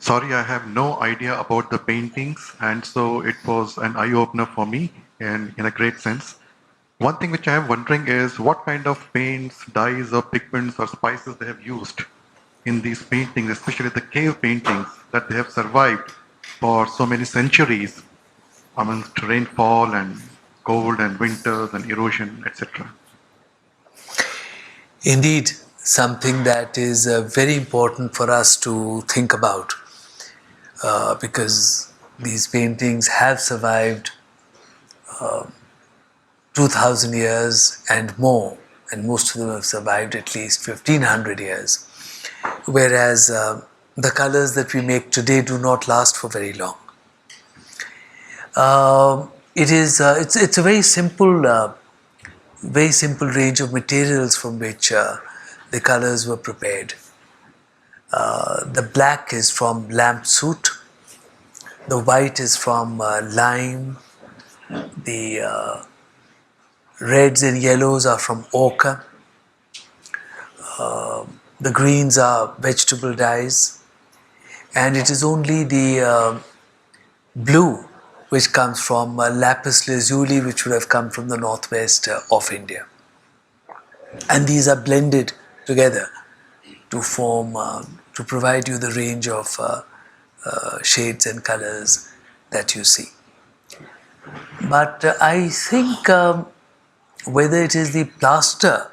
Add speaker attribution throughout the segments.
Speaker 1: Sorry, I have no idea about the paintings, and so it was an eye opener for me, and in a great sense. One thing which I am wondering is what kind of paints, dyes, or pigments or spices they have used in these paintings, especially the cave paintings that they have survived for so many centuries amongst rainfall and cold and winters and erosion, etc.
Speaker 2: Indeed, something that is very important for us to think about because these paintings have survived 2000 years and more, and most of them have survived at least 1500 years, whereas the colors that we make today do not last for very long. It's a very simple range of materials from which the colors were prepared. The black is from Lampsoot, the white is from lime, the reds and yellows are from ochre, the greens are vegetable dyes, and it is only the blue which comes from Lapis Lazuli, which would have come from the northwest of India. And these are blended together to form, to provide you the range of shades and colors that you see. But I think whether it is the plaster,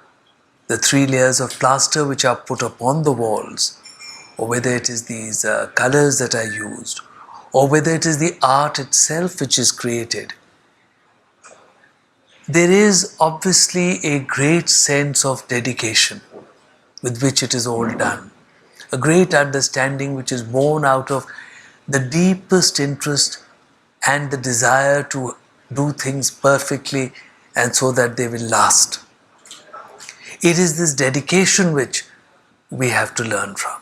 Speaker 2: the 3 layers of plaster which are put upon the walls, or whether it is these colors that are used, or whether it is the art itself which is created, there is obviously a great sense of dedication with which it is all done. A great understanding which is born out of the deepest interest and the desire to do things perfectly and so that they will last. It is this dedication which we have to learn from.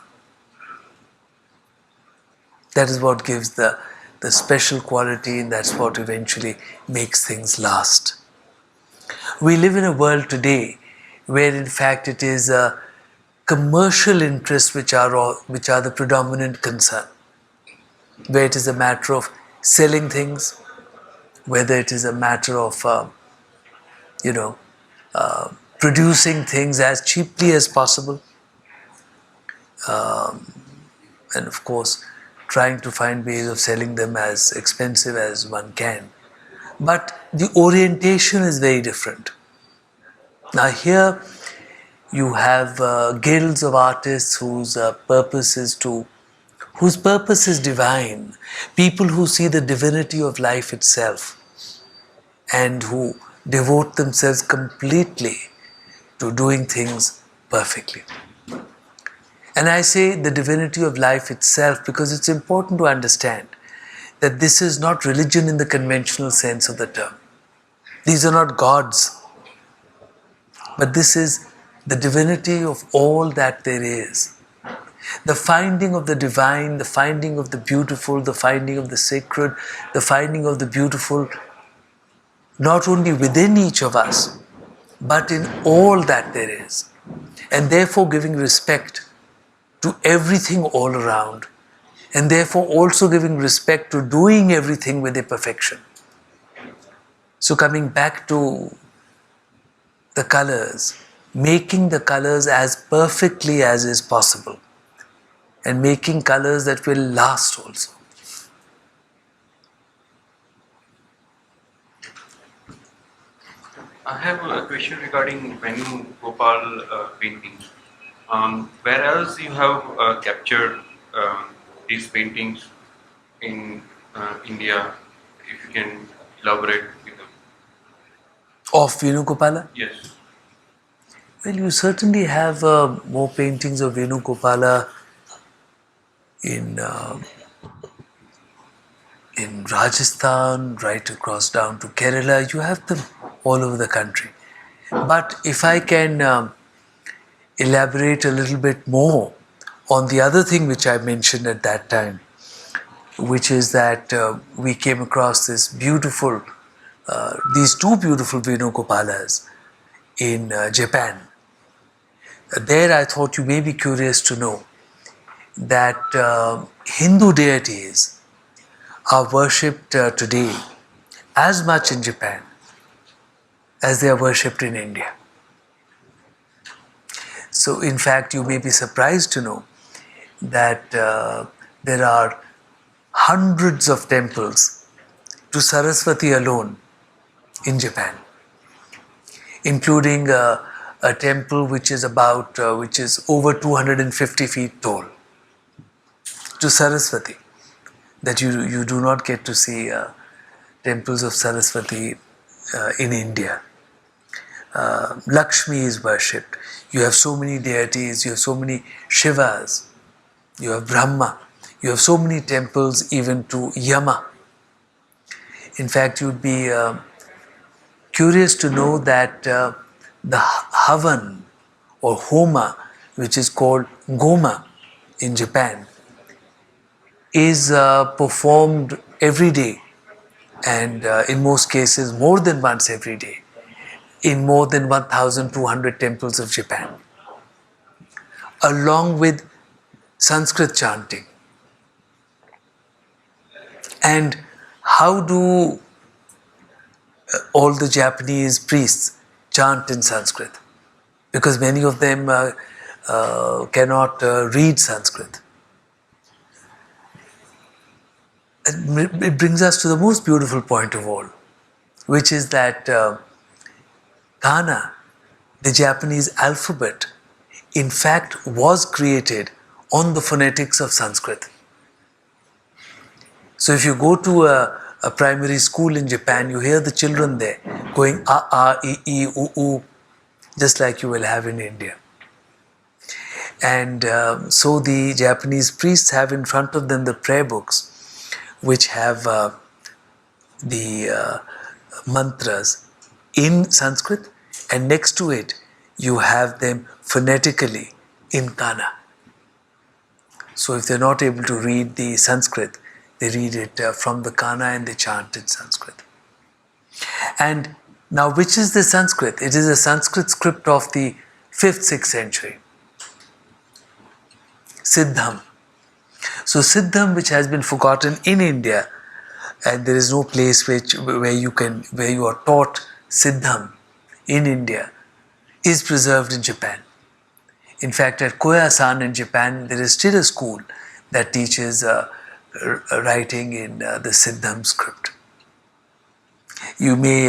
Speaker 2: That is what gives the special quality, and that's what eventually makes things last. We live in a world today where in fact it is commercial interests which are the predominant concern, where it is a matter of selling things, whether it is a matter of producing things as cheaply as possible, and of course trying to find ways of selling them as expensive as one can. But the orientation is very different. Now here you have guilds of artists whose purpose is divine, people who see the divinity of life itself and who devote themselves completely to doing things perfectly. And I say the divinity of life itself because it's important to understand that this is not religion in the conventional sense of the term. These are not gods, but this is the divinity of all that there is. The finding of the divine, the finding of the beautiful, the finding of the sacred, the finding of the beautiful, not only within each of us, but in all that there is. And therefore giving respect to everything all around, and therefore also giving respect to doing everything with a perfection. So coming back to the colors, making the colors as perfectly as is possible, and making colors that will last also.
Speaker 3: I have a question regarding Venu Gopal paintings. Where else you have captured these paintings in India? If you can elaborate with them.
Speaker 2: Of Venu Gopala?
Speaker 3: Yes.
Speaker 2: Well, you certainly have more paintings of Venu Gopala in Rajasthan, right across down to Kerala. You have them all over the country. But if I can elaborate a little bit more on the other thing which I mentioned at that time, which is that we came across these two beautiful Venu Gopalas in Japan. There I thought you may be curious to know that Hindu deities are worshipped today as much in Japan as they are worshipped in India. So, in fact, you may be surprised to know that there are hundreds of temples to Saraswati alone in Japan, including a temple which is over 250 feet tall to Saraswati. That you do not get to see temples of Saraswati in India. Lakshmi is worshipped. You have so many deities, you have so many Shivas, you have Brahma, you have so many temples even to Yama. In fact, you'd be curious to know that the Havan or Homa, which is called Goma in Japan, is performed every day, and in most cases more than once every day, in more than 1,200 temples of Japan, along with Sanskrit chanting. And how do all the Japanese priests chant in Sanskrit? Because many of them cannot read Sanskrit. It brings us to the most beautiful point of all, which is that Gana, the Japanese alphabet, in fact was created on the phonetics of Sanskrit. So if you go to a primary school in Japan, you hear the children there going a, I, u, u, just like you will have in India. And so the Japanese priests have in front of them the prayer books, which have the mantras in Sanskrit, and next to it you have them phonetically in Gana. So if they're not able to read the Sanskrit, they read it from the Gana and they chant in Sanskrit. And now, which is the Sanskrit? It is a Sanskrit script of the 5th, 6th century. Siddham. So Siddham, which has been forgotten in India, and there is no place where you are taught Siddham in India, is preserved in Japan. In fact, at Koyasan in Japan, there is still a school that teaches writing in the Siddham script. You may,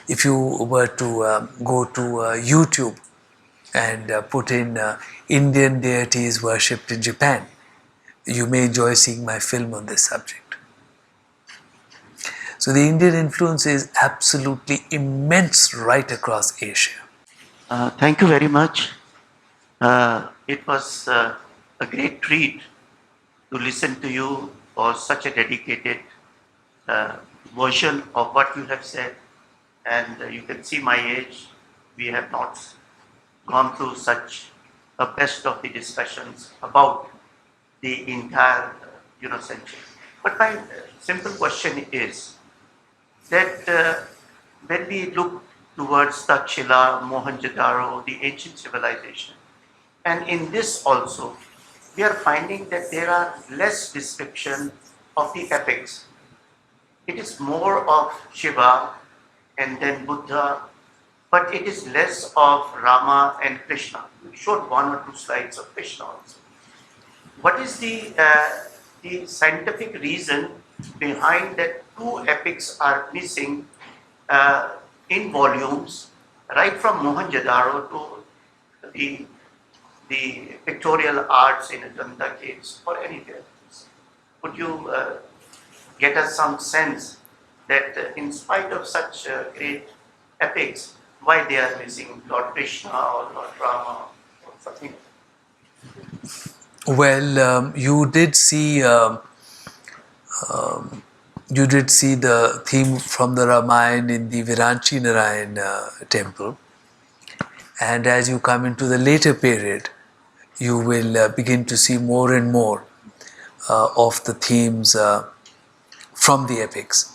Speaker 2: if you were to go to YouTube and put in Indian deities worshipped in Japan, you may enjoy seeing my film on this subject. So the Indian influence is absolutely immense right across Asia.
Speaker 4: Thank you very much. It was a great treat to listen to you for such a dedicated version of what you have said. And you can see my age. We have not gone through such a best of the discussions about the entire century. But my simple question is that when we look towards Takshila, Mohenjo-daro, the ancient civilization, and in this also, we are finding that there are less description of the epics. It is more of Shiva and then Buddha, but it is less of Rama and Krishna. We showed 1 or 2 slides of Krishna also. What is the scientific reason behind that 2 epics are missing in volumes, right from Mohenjo-daro to the pictorial arts in Ajanta caves or anywhere else? Could you get us some sense that in spite of such great epics, why they are missing Lord Krishna or Lord Rama or something?
Speaker 2: Well, you did see the theme from the Ramayana in the Viranchi Narayan temple, and as you come into the later period, you will begin to see more and more of the themes from the epics.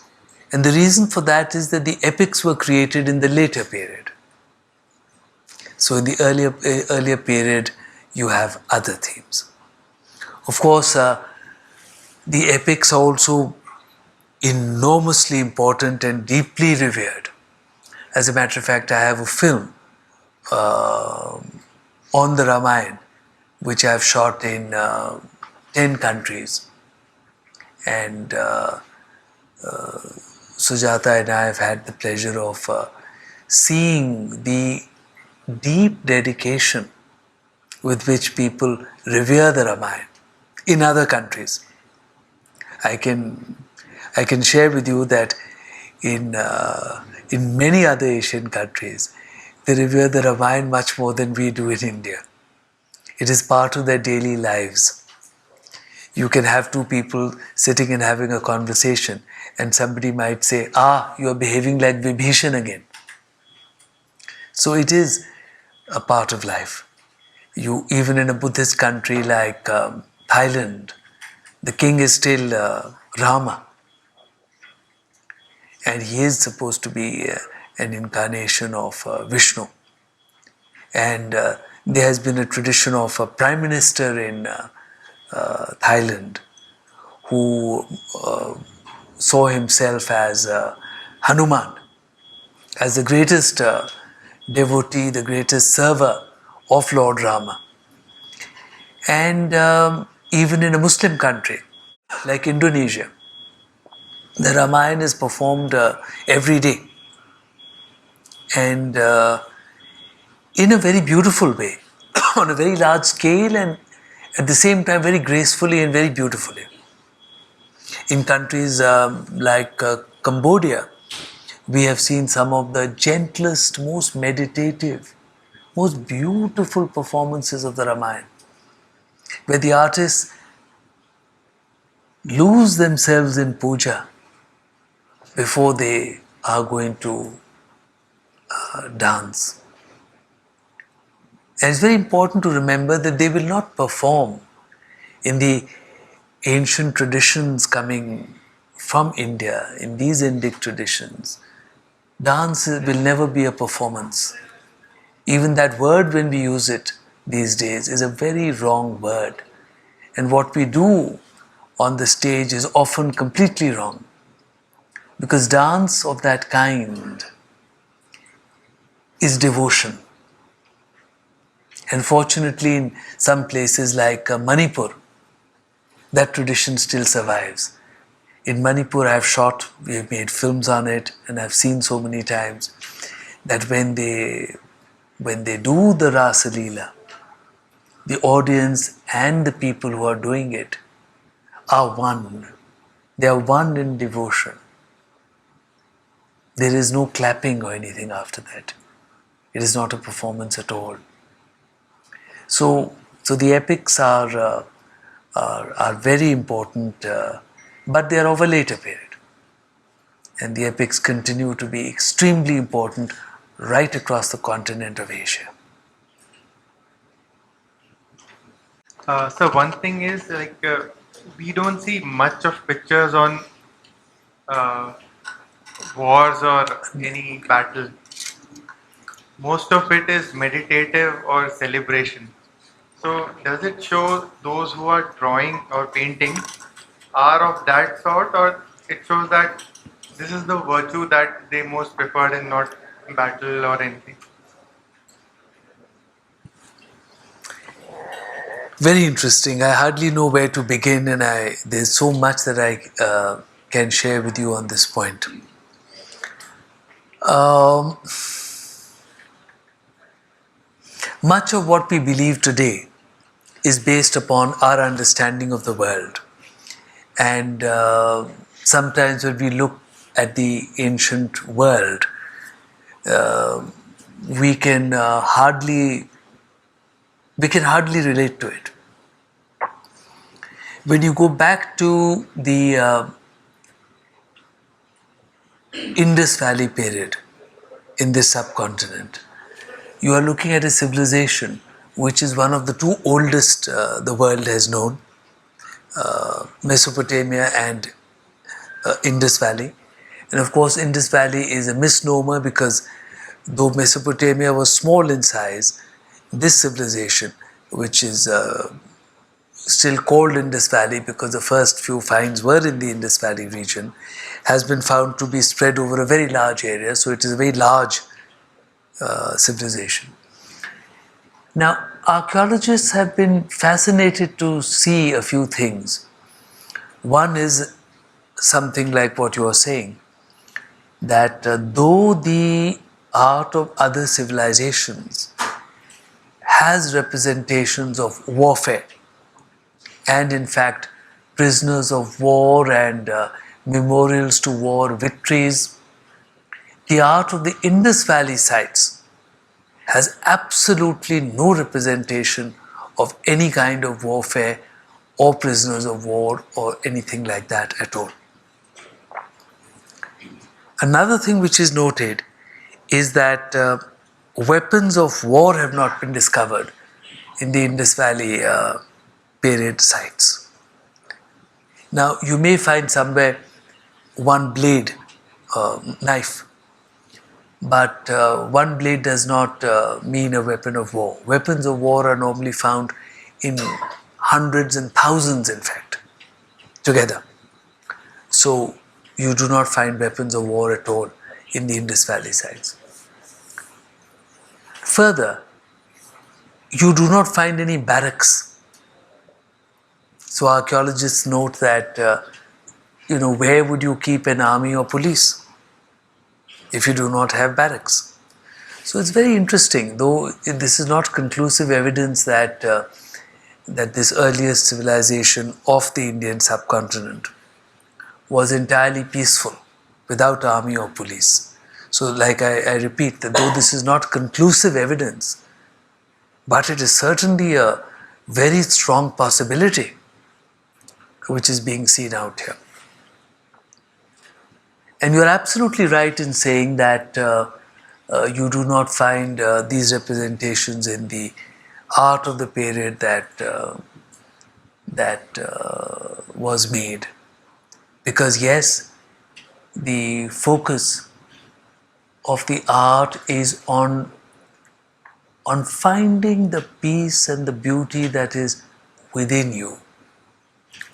Speaker 2: And the reason for that is that the epics were created in the later period. So in the earlier period, you have other themes. Of course, The epics are also enormously important and deeply revered. As a matter of fact, I have a film on the Ramayana, which I've shot in 10 countries. And Sujata and I have had the pleasure of seeing the deep dedication with which people revere the Ramayana in other countries. I can share with you that in many other Asian countries, they revere the Ramayana much more than we do in India. It is part of their daily lives. You can have two people sitting and having a conversation, and somebody might say, you are behaving like Vibhishan again. So it is a part of life. Even in a Buddhist country like Thailand, the king is still Rama. And he is supposed to be an incarnation of Vishnu. And there has been a tradition of a prime minister in Thailand who saw himself as Hanuman, as the greatest devotee, the greatest server of Lord Rama. And even in a Muslim country like Indonesia, the Ramayana is performed every day, and in a very beautiful way, on a very large scale, and at the same time very gracefully and very beautifully. In countries like Cambodia, we have seen some of the gentlest, most meditative, most beautiful performances of the Ramayana, where the artists lose themselves in puja before they are going to dance. And it's very important to remember that they will not perform in the ancient traditions coming from India, in these Indic traditions. Dance will never be a performance. Even that word, when we use it these days, is a very wrong word. And what we do on the stage is often completely wrong. Because dance of that kind is devotion. And fortunately, in some places like Manipur, that tradition still survives. In Manipur, I've shot, we've made films on it, and I've seen so many times that when they do the Rasa Leela, the audience and the people who are doing it are one. They are one in devotion. There is no clapping or anything after that. It is not a performance at all. So the epics are very important, but they are of a later period. And the epics continue to be extremely important right across the continent of Asia.
Speaker 5: So one thing is we don't see much of pictures on wars or any battle. Most of it is meditative or celebration. So does it show those who are drawing or painting are of that sort, or it shows that this is the virtue that they most preferred and not battle or anything?
Speaker 2: Very interesting. I hardly know where to begin, and there's so much that I can share with you on this point. Much of what we believe today is based upon our understanding of the world. And sometimes when we look at the ancient world, we can hardly relate to it. When you go back to the Indus Valley period in this subcontinent, you are looking at a civilization which is one of the two oldest the world has known, Mesopotamia and Indus Valley. And of course, Indus Valley is a misnomer because though Mesopotamia was small in size, this civilization, which is still called Indus Valley because the first few finds were in the Indus Valley region, has been found to be spread over a very large area, so it is a very large civilization. Now, archaeologists have been fascinated to see a few things. One is something like what you are saying, that though the art of other civilizations has representations of warfare, and in fact prisoners of war and memorials to war victories, the art of the Indus Valley sites has absolutely no representation of any kind of warfare or prisoners of war or anything like that at all. Another thing which is noted is that weapons of war have not been discovered in the Indus Valley period sites. Now, you may find somewhere one blade, knife, but one blade does not mean a weapon of war. Weapons of war are normally found in hundreds and thousands, in fact, together. So, you do not find weapons of war at all in the Indus Valley sites. Further, you do not find any barracks. So archaeologists note that, where would you keep an army or police if you do not have barracks? So it's very interesting, though this is not conclusive evidence that this earliest civilization of the Indian subcontinent was entirely peaceful, without army or police. So like I repeat, that though this is not conclusive evidence, but it is certainly a very strong possibility which is being seen out here. And you are absolutely right in saying that you do not find these representations in the art of the period that was made. Because yes, the focus of the art is on finding the peace and the beauty that is within you,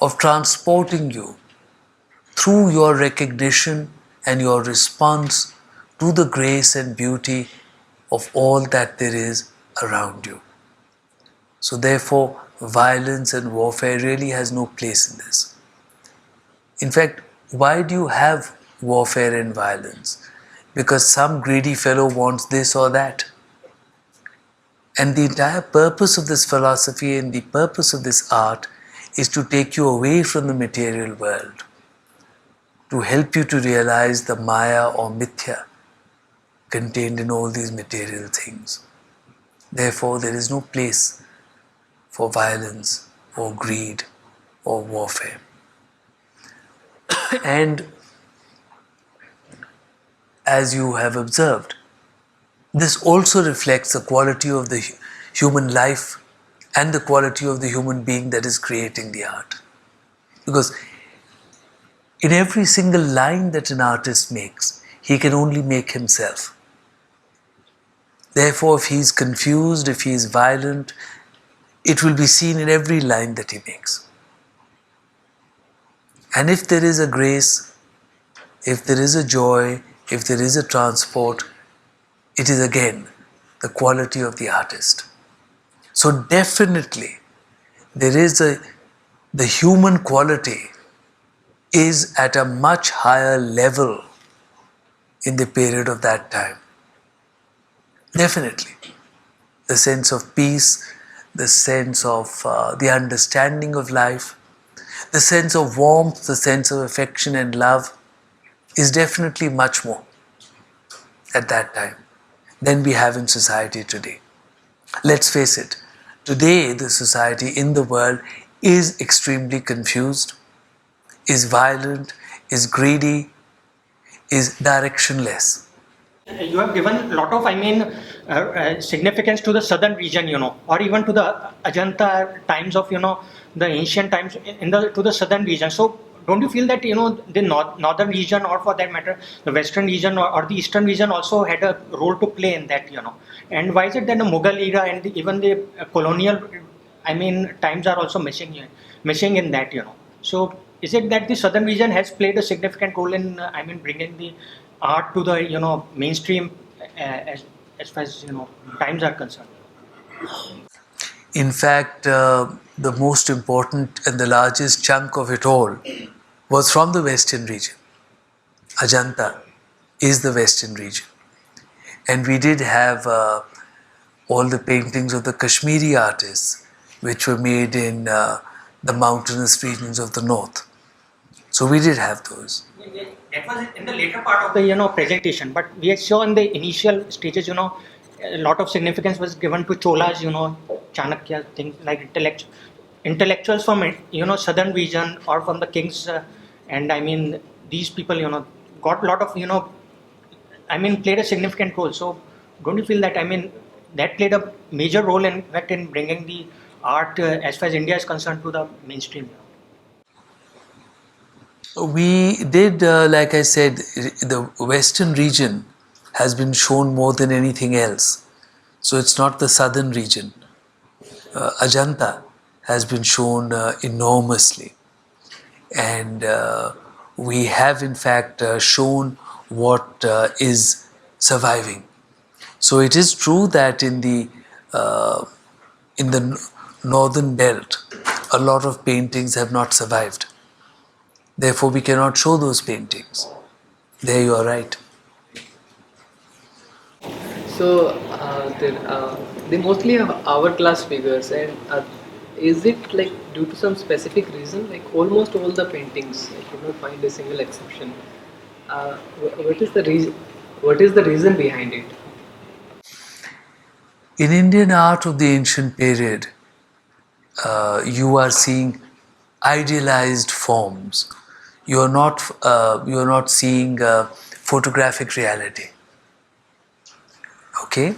Speaker 2: of transporting you through your recognition and your response to the grace and beauty of all that there is around you. So therefore, violence and warfare really has no place in this. In fact, why do you have warfare and violence? Because some greedy fellow wants this or that. And the entire purpose of this philosophy and the purpose of this art is to take you away from the material world, to help you to realize the Maya or Mithya contained in all these material things. Therefore, there is no place for violence or greed or warfare. And as you have observed, this also reflects the quality of the human life and the quality of the human being that is creating the art. Because in every single line that an artist makes, he can only make himself. Therefore, if he is confused, if he is violent, it will be seen in every line that he makes. And if there is a grace, if there is a joy, if there is a transport, it is again the quality of the artist. So definitely, there is the human quality is at a much higher level in the period of that time. Definitely. The sense of peace, the sense of the understanding of life, the sense of warmth, the sense of affection and love is definitely much more at that time than we have in society today. Let's face it, today the society in the world is extremely confused, is violent, is greedy, is directionless.
Speaker 6: You have given a lot of, significance to the southern region, or even to the Ajanta times of, the ancient times to the southern region. So don't you feel that, the northern region, or for that matter, the western region or the eastern region also had a role to play in that, And why is it that the Mughal era and even the colonial I mean, times are also missing in that, So, is it that the southern region has played a significant role in, I mean, bringing the art to the, mainstream as far as, times are concerned?
Speaker 2: In fact, the most important and the largest chunk of it all was from the western region. Ajanta is the western region. And we did have all the paintings of the Kashmiri artists, which were made in the mountainous regions of the north. So we did have those.
Speaker 6: That was in the later part of the presentation, but we saw in the initial stages, a lot of significance was given to Cholas, Chanakya, things like intellectuals from southern region or from the kings, and I mean these people, got a lot of I mean played a significant role. So don't you feel that, I mean, that played a major role in fact in bringing the art as far as India is concerned to the mainstream?
Speaker 2: We did, like I said, the western region has been shown more than anything else. So it's not the southern region. Ajanta has been shown enormously. And we have in fact shown what is surviving. So it is true that in the northern belt, a lot of paintings have not survived. Therefore, we cannot show those paintings. There you are right.
Speaker 7: So they mostly have hourglass figures, and is it like due to some specific reason? Like almost all the paintings, I could not find a single exception. What is the reason? What is the reason behind it?
Speaker 2: In Indian art of the ancient period, you are seeing idealized forms. You are not seeing photographic reality. Okay,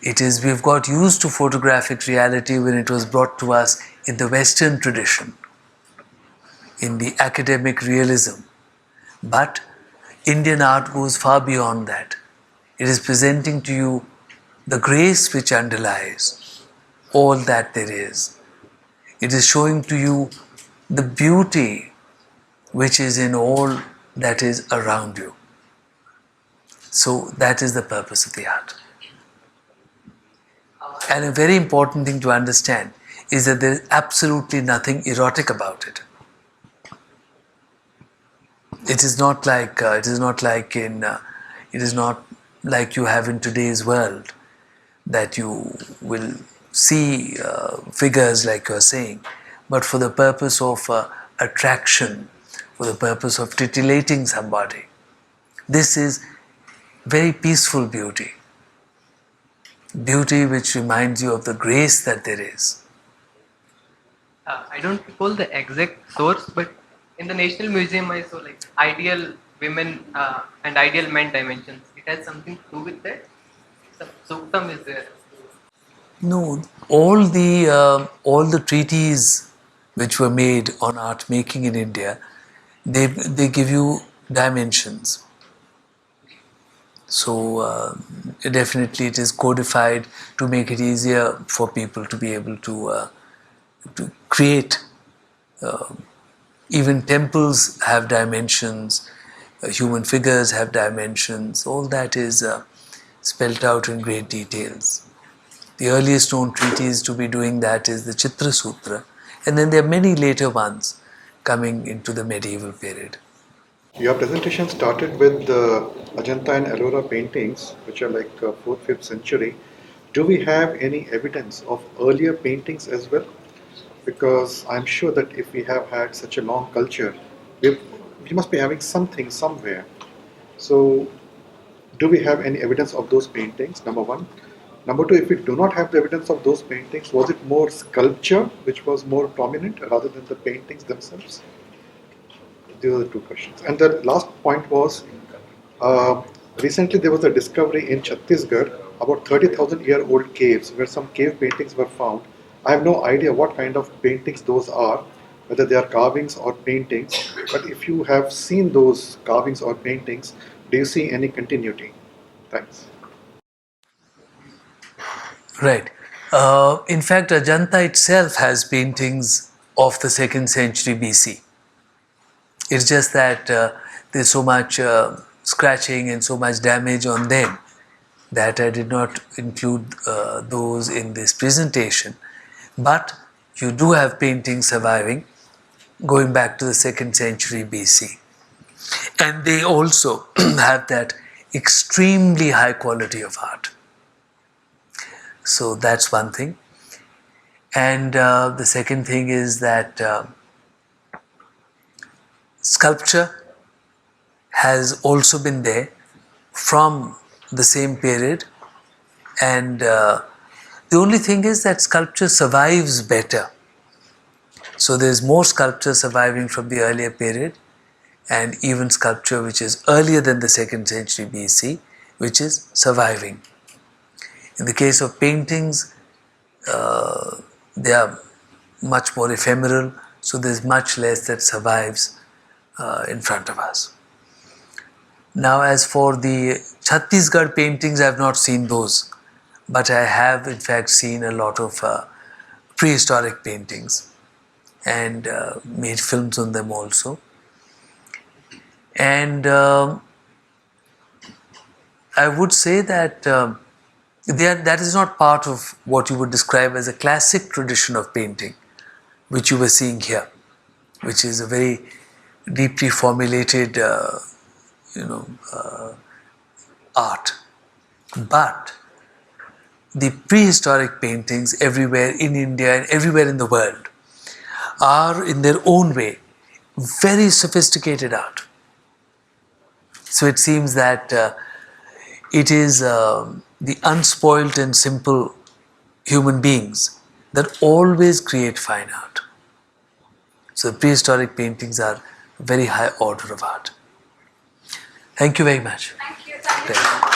Speaker 2: we've got used to photographic reality when it was brought to us in the Western tradition, in the academic realism. But Indian art goes far beyond that. It is presenting to you the grace which underlies all that there is. It is showing to you the beauty which is in all that is around you. So that is the purpose of the art. And a very important thing to understand is that there is absolutely nothing erotic about it. It is not like you have in today's world, that you will see figures like you're saying, but for the purpose of attraction, for the purpose of titillating somebody. This is very peaceful beauty. Beauty which reminds you of the grace that there is.
Speaker 7: I don't recall the exact source, but in the National Museum I saw like ideal women and ideal men dimensions. It has something to do with that. Some suktam is there.
Speaker 2: No, all the treaties which were made on art making in India, they give you dimensions. So definitely it is codified to make it easier for people to be able to create. Even temples have dimensions, human figures have dimensions. All that is spelt out in great details. The earliest known treatise to be doing that is the Chitra Sutra, and then there are many later ones coming into the medieval period.
Speaker 1: Your presentation started with the Ajanta and Ellora paintings, which are like 4th, 5th century. Do we have any evidence of earlier paintings as well? Because I'm sure that if we have had such a long culture, we must be having something somewhere. So, do we have any evidence of those paintings? Number one. Number two, if we do not have the evidence of those paintings, was it more sculpture which was more prominent rather than the paintings themselves? These are the two questions. And the last point was, recently there was a discovery in Chhattisgarh about 30,000-year-old caves where some cave paintings were found. I have no idea what kind of paintings those are, whether they are carvings or paintings, but if you have seen those carvings or paintings, do you see any continuity? Thanks.
Speaker 2: Right. In fact, Ajanta itself has paintings of the 2nd century BC. It's just that there's so much scratching and so much damage on them that I did not include those in this presentation. But you do have paintings surviving going back to the 2nd century BC. And they also have that extremely high quality of art. So that's one thing. And the second thing is that sculpture has also been there from the same period, and the only thing is that sculpture survives better. So there's more sculpture surviving from the earlier period, and even sculpture which is earlier than the 2nd century BC, which is surviving. In the case of paintings, they are much more ephemeral, so there's much less that survives in front of us. Now, as for the Chhattisgarh paintings, I have not seen those, but I have in fact seen a lot of prehistoric paintings and made films on them also. And I would say that that is not part of what you would describe as a classic tradition of painting, which you were seeing here, which is a very deeply formulated art. But the prehistoric paintings everywhere in India and everywhere in the world are in their own way very sophisticated art. So it seems that it is the unspoilt and simple human beings that always create fine art. So prehistoric paintings are very high order of art. Thank you very much.
Speaker 8: Thank you.